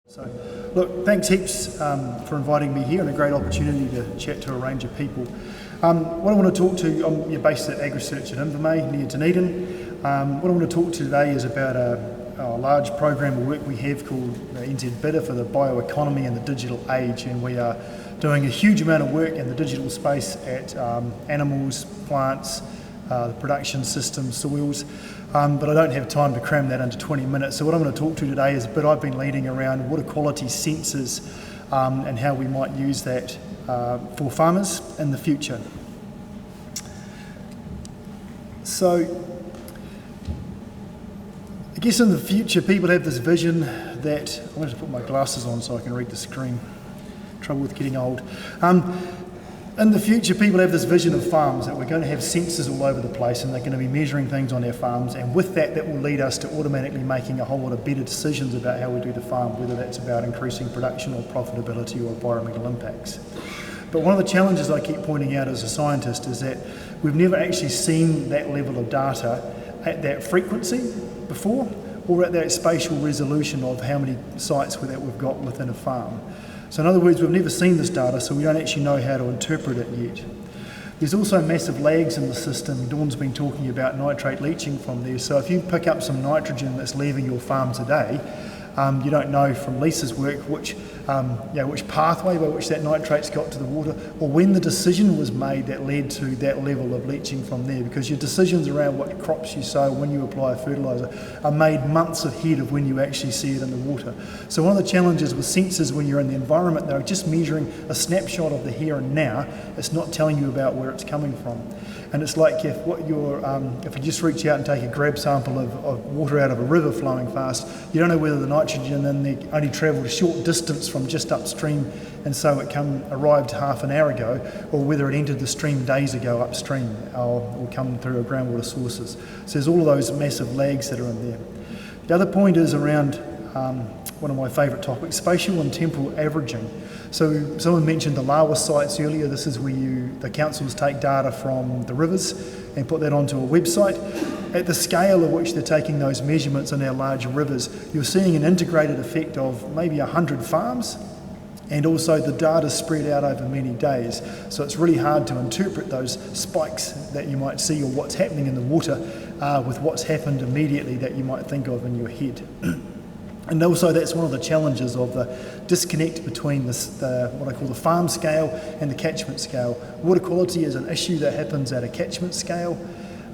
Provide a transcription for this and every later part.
So, look, thanks heaps for inviting me here and a great opportunity to chat to a range of people. What I want to talk to, I'm based at AgResearch at Invermay, near Dunedin. What I want to talk to today is about a large program of work we have called NZ Bidder for the bioeconomy and the digital age, and we are doing a huge amount of work in the digital space at animals, plants, the production systems, soils, but I don't have time to cram that into 20 minutes. So what I'm going to talk to today is a bit I've been leading around water quality sensors and how we might use that for farmers in the future. So I guess in the future people have this vision that, I'm going to put my glasses on so I can read the screen, trouble with getting old. In the future, people have this vision of farms that we're going to have sensors all over the place and they're going to be measuring things on their farms, and with that will lead us to automatically making a whole lot of better decisions about how we do the farm, whether that's about increasing production or profitability or environmental impacts. But one of the challenges I keep pointing out as a scientist is that we've never actually seen that level of data at that frequency before, or at that spatial resolution of how many sites that we've got within a farm. So in other words, we've never seen this data, so we don't actually know how to interpret it yet. There's also massive lags in the system. Dawn's been talking about nitrate leaching from there. So if you pick up some nitrogen that's leaving your farm today, you don't know from Lisa's work which pathway by which that nitrate's got to the water, or when the decision was made that led to that level of leaching from there, because your decisions around what crops you sow, when you apply a fertiliser, are made months ahead of when you actually see it in the water. So one of the challenges with sensors when you're in the environment, they're just measuring a snapshot of the here and now. It's not telling you about where it's coming from. And it's like if you just reach out and take a grab sample of water out of a river flowing fast, you don't know whether the nitrogen in there only travelled a short distance from just upstream and so it arrived half an hour ago, or whether it entered the stream days ago upstream or come through our groundwater sources. So there's all of those massive lags that are in there. The other point is around one of my favourite topics, spatial and temporal averaging. So someone mentioned the Lawa sites earlier. This is where the councils take data from the rivers and put that onto a website. At the scale at which they're taking those measurements in our large rivers, you're seeing an integrated effect of maybe 100 farms, and also the data spread out over many days. So it's really hard to interpret those spikes that you might see or what's happening in the water with what's happened immediately that you might think of in your head. And also that's one of the challenges of the disconnect between what I call the farm scale and the catchment scale. Water quality is an issue that happens at a catchment scale,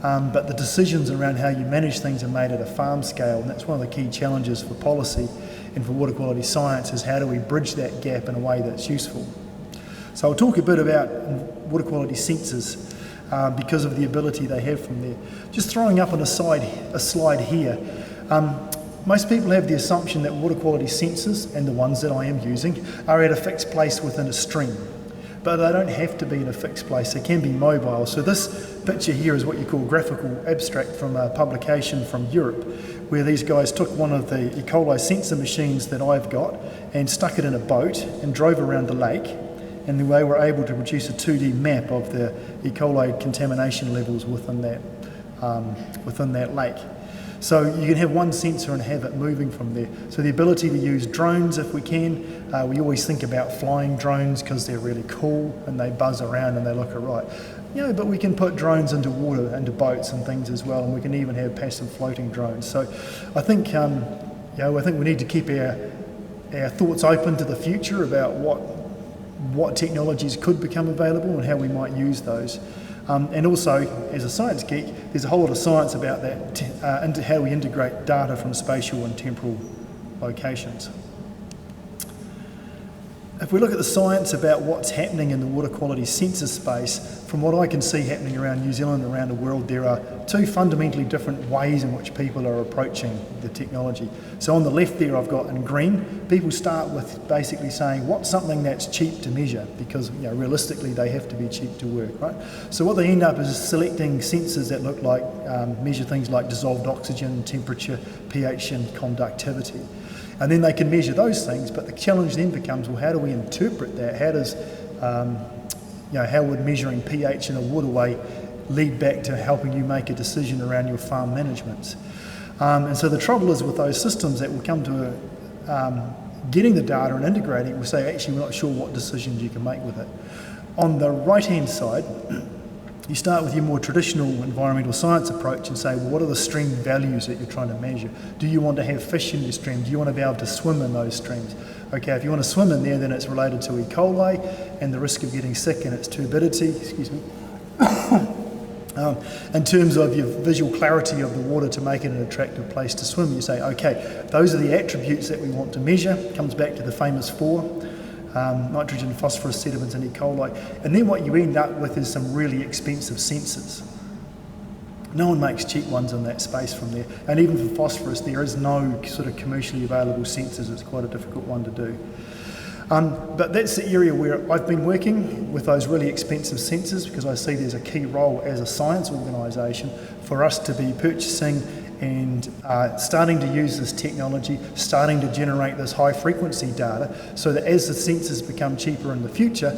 but the decisions around how you manage things are made at a farm scale, and that's one of the key challenges for policy and for water quality science, is how do we bridge that gap in a way that's useful. So I'll talk a bit about water quality sensors because of the ability they have from there. Just throwing up on a slide here. Most people have the assumption that water quality sensors, and the ones that I am using, are at a fixed place within a stream. But they don't have to be in a fixed place, they can be mobile. So this picture here is what you call graphical abstract from a publication from Europe, where these guys took one of the E. coli sensor machines that I've got and stuck it in a boat and drove around the lake, and then they were able to produce a 2D map of the E. coli contamination levels within that lake. So you can have one sensor and have it moving from there. So the ability to use drones if we can. We always think about flying drones because they're really cool and they buzz around and they look alright. But we can put drones into water, into boats and things as well, and we can even have passive floating drones. So I think we need to keep our thoughts open to the future about what technologies could become available and how we might use those. And also, as a science geek, there's a whole lot of science about that, into how we integrate data from spatial and temporal locations. If we look at the science about what's happening in the water quality sensor space, from what I can see happening around New Zealand and around the world, there are two fundamentally different ways in which people are approaching the technology. So on the left there I've got in green, people start with basically saying what's something that's cheap to measure, because realistically they have to be cheap to work, right? So what they end up is selecting sensors that look like, measure things like dissolved oxygen, temperature, pH and conductivity. And then they can measure those things, but the challenge then becomes, well, how do we interpret that? How would measuring pH in a waterway lead back to helping you make a decision around your farm management? And so the trouble is with those systems that will come to getting the data and integrating it, we say, actually, we're not sure what decisions you can make with it. On the right-hand side, you start with your more traditional environmental science approach and say, well, what are the stream values that you're trying to measure? Do you want to have fish in your stream? Do you want to be able to swim in those streams? Okay, if you want to swim in there, then it's related to E. coli and the risk of getting sick and its turbidity, excuse me. In terms of your visual clarity of the water to make it an attractive place to swim, you say, okay, those are the attributes that we want to measure. Comes back to the famous four. Nitrogen, phosphorus, sediments and E. coli. And then what you end up with is some really expensive sensors. No one makes cheap ones in that space from there. And even for phosphorus, there is no sort of commercially available sensors. It's quite a difficult one to do. But that's the area where I've been working with those really expensive sensors, because I see there's a key role as a science organisation for us to be purchasing and starting to use this technology, starting to generate this high frequency data, so that as the sensors become cheaper in the future,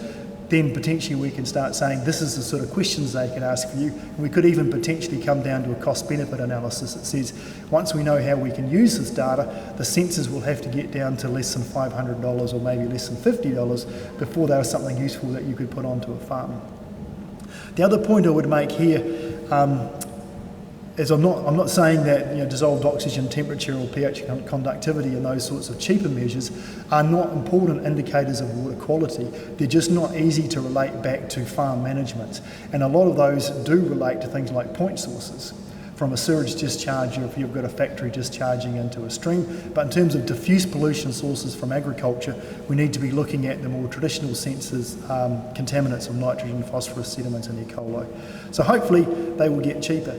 then potentially we can start saying this is the sort of questions they can ask for you. And we could even potentially come down to a cost benefit analysis that says once we know how we can use this data, the sensors will have to get down to less than $500 or maybe less than $50 before they are something useful that you could put onto a farm. The other point I would make here is I'm not saying that dissolved oxygen temperature or pH conductivity and those sorts of cheaper measures are not important indicators of water quality. They're just not easy to relate back to farm management. And a lot of those do relate to things like point sources, from a sewage discharge if you've got a factory discharging into a stream. But in terms of diffuse pollution sources from agriculture, we need to be looking at the more traditional sensors, contaminants of nitrogen, phosphorus, sediments and E. coli. So hopefully they will get cheaper.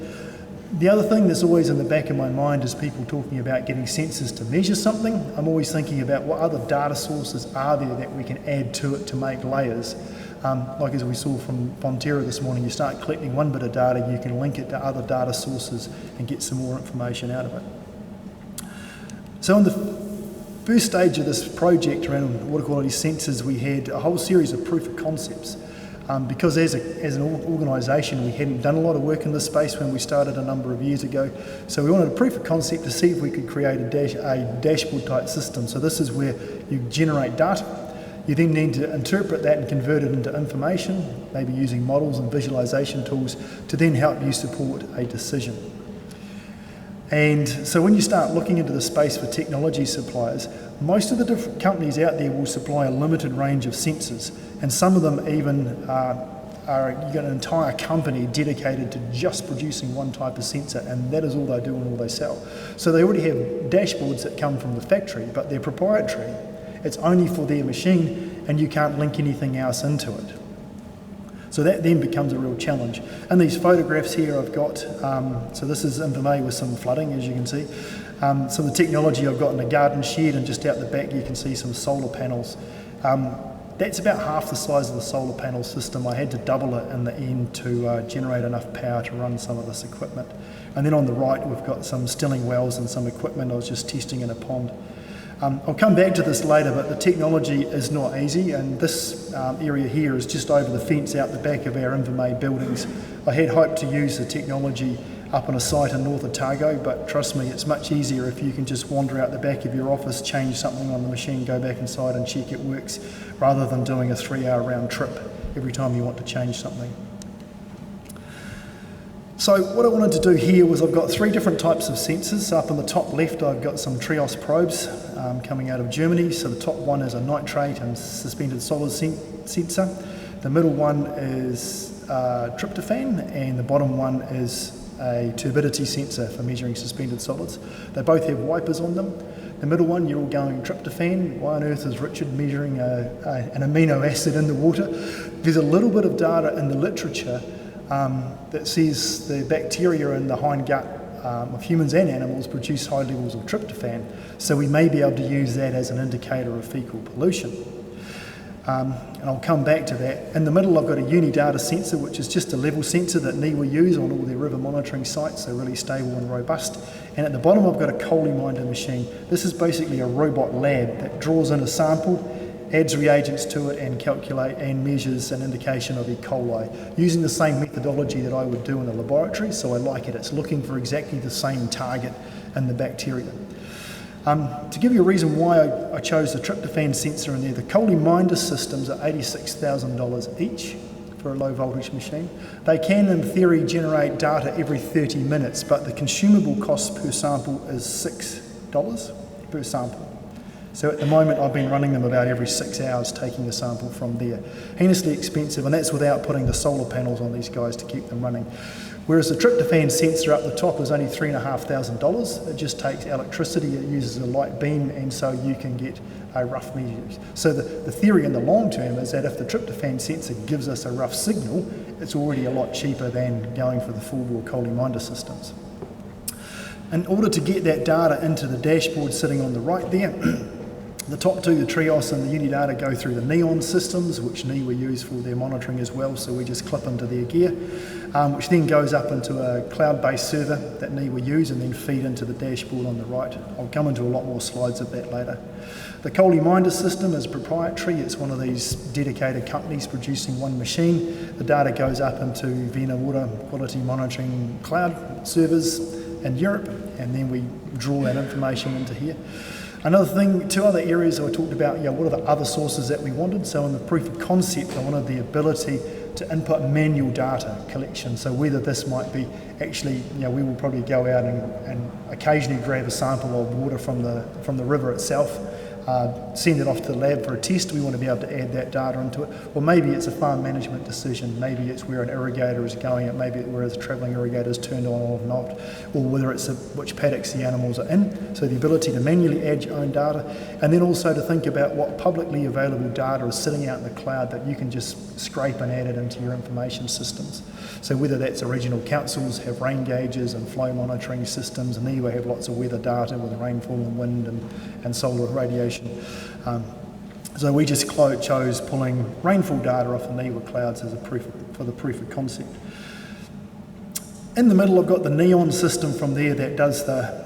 The other thing that's always in the back of my mind is people talking about getting sensors to measure something. I'm always thinking about what other data sources are there that we can add to it to make layers. Like as we saw from Fonterra this morning, you start collecting one bit of data, you can link it to other data sources and get some more information out of it. So in the first stage of this project around water quality sensors, we had a whole series of proof of concepts. Because as an organisation we hadn't done a lot of work in this space when we started a number of years ago, so we wanted a proof of concept to see if we could create a dashboard type system. So this is where you generate data, you then need to interpret that and convert it into information, maybe using models and visualisation tools to then help you support a decision. And so when you start looking into the space for technology suppliers, most of the different companies out there will supply a limited range of sensors, and some of them even you've got an entire company dedicated to just producing one type of sensor, and that is all they do and all they sell. So they already have dashboards that come from the factory, but they're proprietary. It's only for their machine, and you can't link anything else into it. So that then becomes a real challenge. And these photographs here I've got, so this is Invermay with some flooding, as you can see. Some of the technology I've got in a garden shed, and just out the back you can see some solar panels. That's about half the size of the solar panel system. I had to double it in the end to generate enough power to run some of this equipment. And then on the right we've got some stilling wells and some equipment I was just testing in a pond. I'll come back to this later, but the technology is not easy, and this area here is just over the fence out the back of our Invermay buildings. I had hoped to use the technology up on a site in North Otago, but trust me, it's much easier if you can just wander out the back of your office, change something on the machine, go back inside and check it works, rather than doing a 3-hour round trip every time you want to change something. So what I wanted to do here was I've got 3 different types of sensors. So up on the top left I've got some Trios probes coming out of Germany. So the top one is a nitrate and suspended solids sensor. The middle one is tryptophan, and the bottom one is a turbidity sensor for measuring suspended solids. They both have wipers on them. The middle one, you're all going tryptophan. Why on earth is Richard measuring an amino acid in the water? There's a little bit of data in the literature that says the bacteria in the hindgut of humans and animals produce high levels of tryptophan, so we may be able to use that as an indicator of fecal pollution. And I'll come back to that. In the middle I've got a Unidata sensor, which is just a level sensor that NIWA use on all their river monitoring sites. They're really stable and robust. And at the bottom I've got a ColiMinder machine. This is basically a robot lab that draws in a sample, adds reagents to it and calculate and measures an indication of E. coli using the same methodology that I would do in a laboratory, so I like it. It's looking for exactly the same target in the bacteria. To give you a reason why I chose the tryptophan sensor in there, the Coley-Minder systems are $86,000 each for a low voltage machine. They can, in theory, generate data every 30 minutes, but the consumable cost per sample is $6 per sample. So at the moment I've been running them about every 6 hours, taking the sample from there. Heinously expensive, and that's without putting the solar panels on these guys to keep them running. Whereas the tryptophan sensor up the top is only $3,500. It just takes electricity, it uses a light beam, and so you can get a rough measure. So the theory in the long term is that if the tryptophan sensor gives us a rough signal, it's already a lot cheaper than going for the full-bore Coley-Minder systems. In order to get that data into the dashboard sitting on the right there, the top two, the Trios and the Unidata, go through the Neon systems, which NIWA use for their monitoring as well, so we just clip into their gear, which then goes up into a cloud-based server that NIWA use and then feed into the dashboard on the right. I'll come into a lot more slides of that later. The Coley-Minder system is proprietary. It's one of these dedicated companies producing one machine. The data goes up into Vienna Water Quality Monitoring Cloud servers in Europe, and then we draw that information into here. Another thing, two other areas I talked about, what are the other sources that we wanted? So in the proof of concept, I wanted the ability to input manual data collection. So whether this might be actually, we will probably go out and occasionally grab a sample of water from the river itself, send it off to the lab for a test. We want to be able to add that data into it. Or maybe it's a farm management decision. Maybe it's where an irrigator is going, maybe it's where the travelling irrigator is turned on or not, or whether it's which paddocks the animals are in. So the ability to manually add your own data, and then also to think about what publicly available data is sitting out in the cloud that you can just scrape and add it into your information systems. So whether that's regional councils have rain gauges and flow monitoring systems, and NIWA have lots of weather data with rainfall and wind and solar radiation. So we just chose pulling rainfall data off the NIWA clouds as for the proof of concept. In the middle I've got the Neon system from there that does the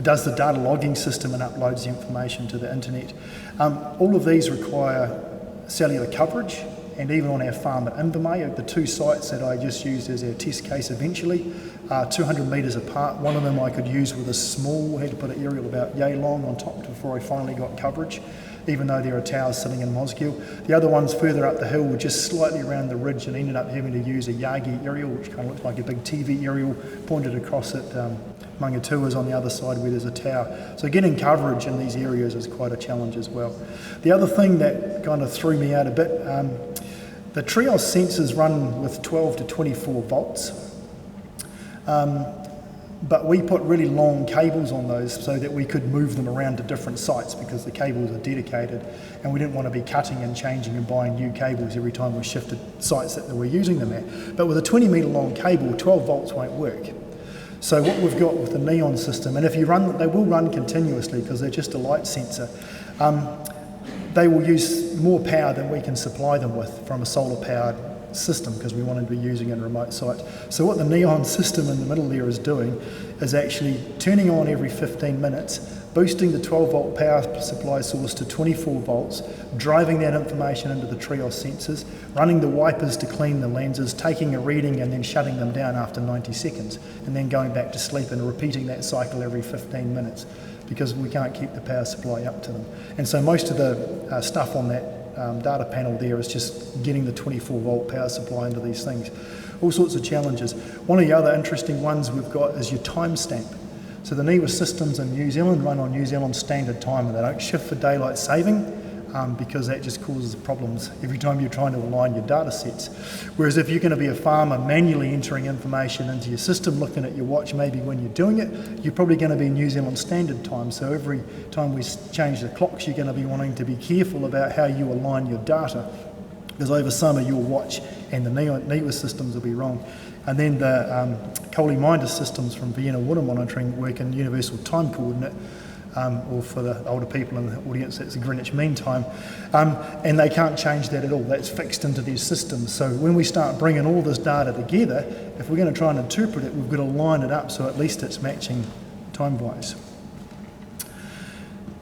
data logging system and uploads the information to the internet. All of these require cellular coverage, and even on our farm at Invermay, the two sites that I just used as our test case eventually are 200 metres apart. One of them I could use with a small, had to put an aerial about yay long on top before I finally got coverage, even though there are towers sitting in Mosgiel. The other ones further up the hill were just slightly around the ridge and ended up having to use a Yagi aerial, which kind of looks like a big TV aerial pointed across at Mangatua's on the other side where there's a tower. So getting coverage in these areas is quite a challenge as well. The other thing that kind of threw me out a bit, the Trios sensors run with 12 to 24 volts, but we put really long cables on those so that we could move them around to different sites because the cables are dedicated, and we didn't want to be cutting and changing and buying new cables every time we shifted sites that we're using them at. But with a 20 metre long cable, 12 volts won't work. So what we've got with the Neon system, and if you run, they will run continuously because they're just a light sensor, they will use more power than we can supply them with from a solar powered system because we wanted to be using it in remote sites. So what the Neon system in the middle there is doing is actually turning on every 15 minutes, boosting the 12 volt power supply source to 24 volts, driving that information into the Trios sensors, running the wipers to clean the lenses, taking a reading and then shutting them down after 90 seconds, and then going back to sleep and repeating that cycle every 15 minutes because we can't keep the power supply up to them. And so most of the stuff on that data panel there is just getting the 24 volt power supply into these things. All sorts of challenges. One of the other interesting ones we've got is your timestamp. So the NIWA systems in New Zealand run on New Zealand Standard Time, and they don't shift for daylight saving because that just causes problems every time you're trying to align your data sets. Whereas if you're going to be a farmer manually entering information into your system, looking at your watch maybe when you're doing it, you're probably going to be New Zealand Standard Time. So every time we change the clocks, you're going to be wanting to be careful about how you align your data, because over summer your watch and the NIWA systems will be wrong. And then the Coley-Minder systems from Vienna Water Monitoring work in Universal Time Coordinate, or for the older people in the audience, that's the Greenwich Mean Time, and they can't change that at all. That's fixed into their systems. So when we start bringing all this data together, if we're going to try and interpret it, we've got to line it up so at least it's matching time-wise.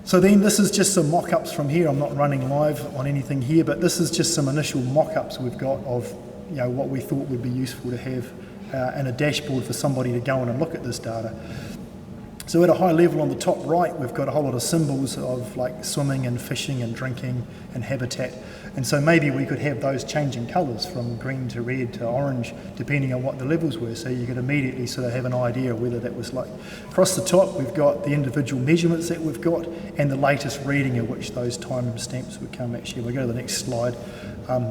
So then this is just some mock-ups from here. I'm not running live on anything here, but this is just some initial mock-ups we've got of what we thought would be useful to have in a dashboard for somebody to go in and look at this data. So at a high level on the top right, we've got a whole lot of symbols of like swimming and fishing and drinking and habitat. And so maybe we could have those changing colours from green to red to orange, depending on what the levels were. So you could immediately sort of have an idea of whether that was like. Across the top, we've got the individual measurements that we've got and the latest reading at which those time stamps would come. Actually, we'll go to the next slide.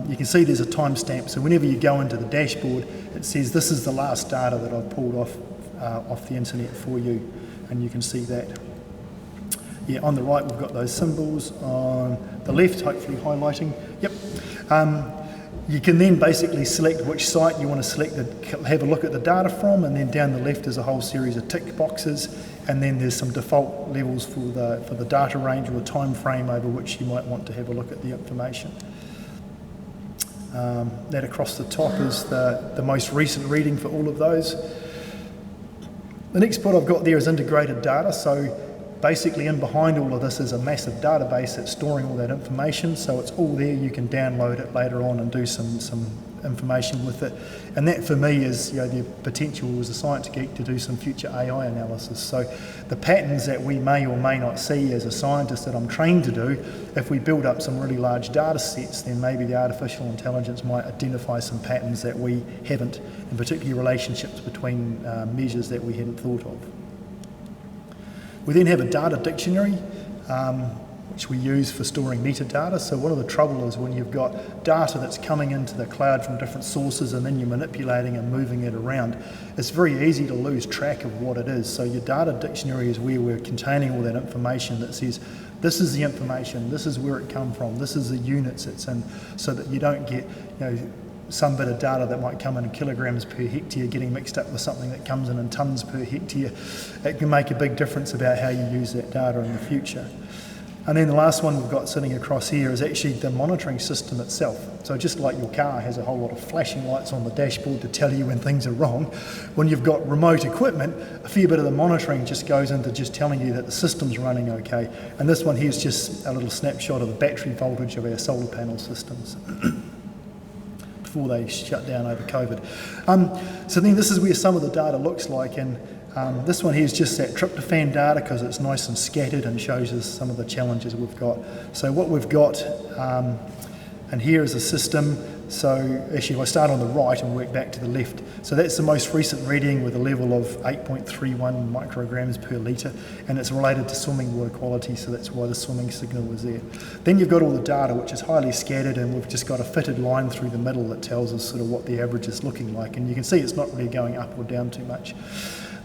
You can see there's a timestamp. So whenever you go into the dashboard, it says this is the last data that I've pulled off the internet for you. And you can see that. Yeah, on the right we've got those symbols, on the left hopefully highlighting. Yep. You can then basically select which site you want to select have a look at the data from, and then down the left is a whole series of tick boxes, and then there's some default levels for the data range or the time frame over which you might want to have a look at the information. That across the top is the most recent reading for all of those. The next bit I've got there is integrated data. So basically in behind all of this is a massive database that's storing all that information. So it's all there, you can download it later on and do some information with it. And that for me is the potential as a science geek to do some future AI analysis. So the patterns that we may or may not see as a scientist that I'm trained to do, if we build up some really large data sets, then maybe the artificial intelligence might identify some patterns that we haven't, and particularly relationships between measures that we hadn't thought of. We then have a data dictionary, which we use for storing metadata. So one of the trouble is when you've got data that's coming into the cloud from different sources and then you're manipulating and moving it around, it's very easy to lose track of what it is. So your data dictionary is where we're containing all that information that says, this is the information, this is where it come from, this is the units it's in, so that you don't get, some bit of data that might come in kilograms per hectare getting mixed up with something that comes in tonnes per hectare. It can make a big difference about how you use that data in the future. And then the last one we've got sitting across here is actually the monitoring system itself. So just like your car has a whole lot of flashing lights on the dashboard to tell you when things are wrong, when you've got remote equipment, a fair bit of the monitoring just goes into just telling you that the system's running okay. And this one here is just a little snapshot of the battery voltage of our solar panel systems before they shut down over COVID. So then this is where some of the data looks like, and this one here is just that tryptophan data because it's nice and scattered and shows us some of the challenges we've got. So what we've got, and here is a system. So actually if I start on the right and work back to the left, so that's the most recent reading with a level of 8.31 micrograms per litre, and it's related to swimming water quality, so that's why the swimming signal was there. Then you've got all the data which is highly scattered, and we've just got a fitted line through the middle that tells us sort of what the average is looking like, and you can see it's not really going up or down too much.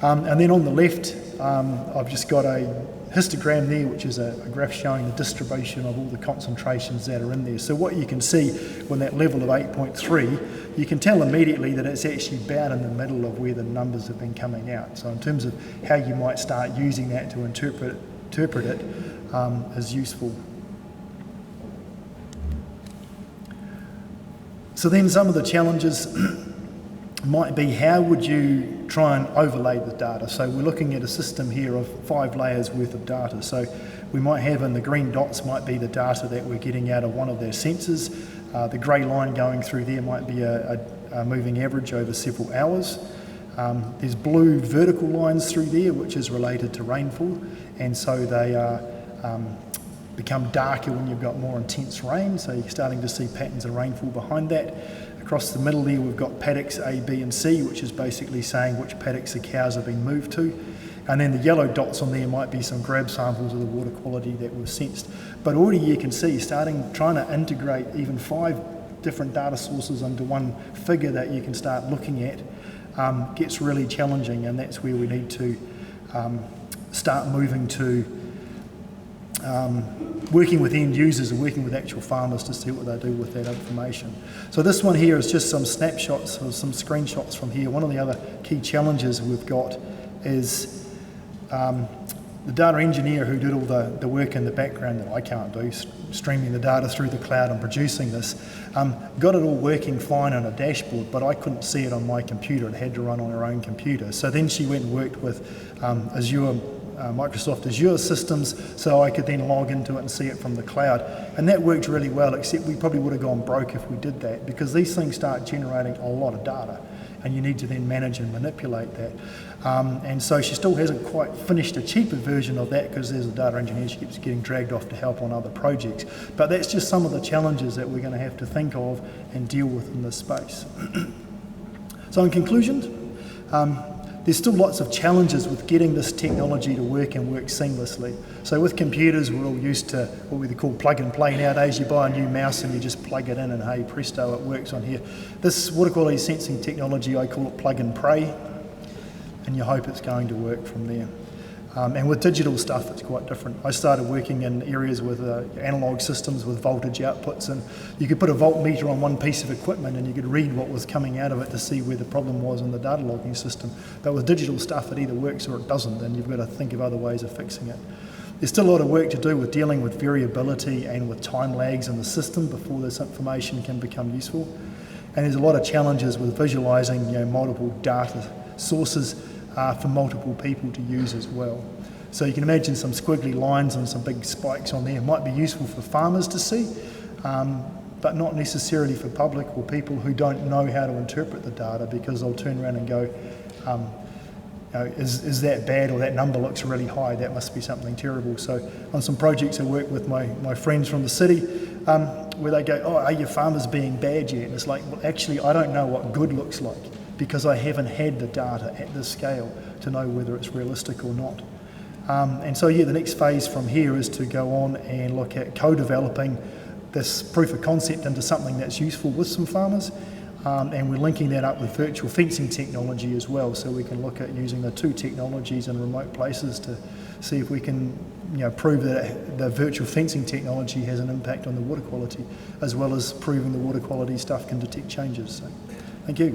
And then on the left, I've just got a histogram there, which is a graph showing the distribution of all the concentrations that are in there. So what you can see when that level of 8.3, you can tell immediately that it's actually about in the middle of where the numbers have been coming out. So in terms of how you might start using that to interpret it is useful. So then some of the challenges might be, how would you try and overlay the data? So we're looking at a system here of 5 layers worth of data. So we might have, in the green dots might be the data that we're getting out of one of their sensors. The grey line going through there might be a moving average over several hours. There's blue vertical lines through there, which is related to rainfall, and so they become darker when you've got more intense rain, so you're starting to see patterns of rainfall behind that. Across the middle there we've got paddocks A, B and C, which is basically saying which paddocks the cows have been moved to. And then the yellow dots on there might be some grab samples of the water quality that we've sensed. But already you can see trying to integrate even 5 different data sources into one figure that you can start looking at gets really challenging, and that's where we need to start moving to working with end users and working with actual farmers to see what they do with that information. So this one here is just some snapshots or some screenshots from here. One of the other key challenges we've got is the data engineer who did all the work in the background that I can't do, streaming the data through the cloud and producing this, got it all working fine on a dashboard, but I couldn't see it on my computer. It had to run on her own computer. So then she went and worked with Microsoft Azure systems, so I could then log into it and see it from the cloud. And that worked really well, except we probably would have gone broke if we did that, because these things start generating a lot of data. and you need to then manage and manipulate that. And so she still hasn't quite finished a cheaper version of that because there's a data engineer, she keeps getting dragged off to help on other projects. But that's just some of the challenges that we're going to have to think of and deal with in this space. So in conclusion, there's still lots of challenges with getting this technology to work and work seamlessly. So with computers, we're all used to what we call plug and play nowadays. You buy a new mouse and you just plug it in and hey, presto, it works on here. This water quality sensing technology, I call it plug and pray, and you hope it's going to work from there. And with digital stuff, it's quite different. I started working in areas with analog systems with voltage outputs, and you could put a voltmeter on one piece of equipment and you could read what was coming out of it to see where the problem was in the data logging system. But with digital stuff, it either works or it doesn't, and you've got to think of other ways of fixing it. There's still a lot of work to do with dealing with variability and with time lags in the system before this information can become useful. And there's a lot of challenges with visualising multiple data sources for multiple people to use as well. So you can imagine some squiggly lines and some big spikes on there. It might be useful for farmers to see, but not necessarily for public or people who don't know how to interpret the data, because they'll turn around and go, is that bad, or that number looks really high, that must be something terrible. So on some projects I work with my friends from the city, where they go, oh, are your farmers being bad yet? And it's like, well, actually I don't know what good looks like, because I haven't had the data at this scale to know whether it's realistic or not. And so the next phase from here is to go on and look at co-developing this proof of concept into something that's useful with some farmers, and we're linking that up with virtual fencing technology as well, so we can look at using the two technologies in remote places to see if we can prove that the virtual fencing technology has an impact on the water quality, as well as proving the water quality stuff can detect changes. So, thank you.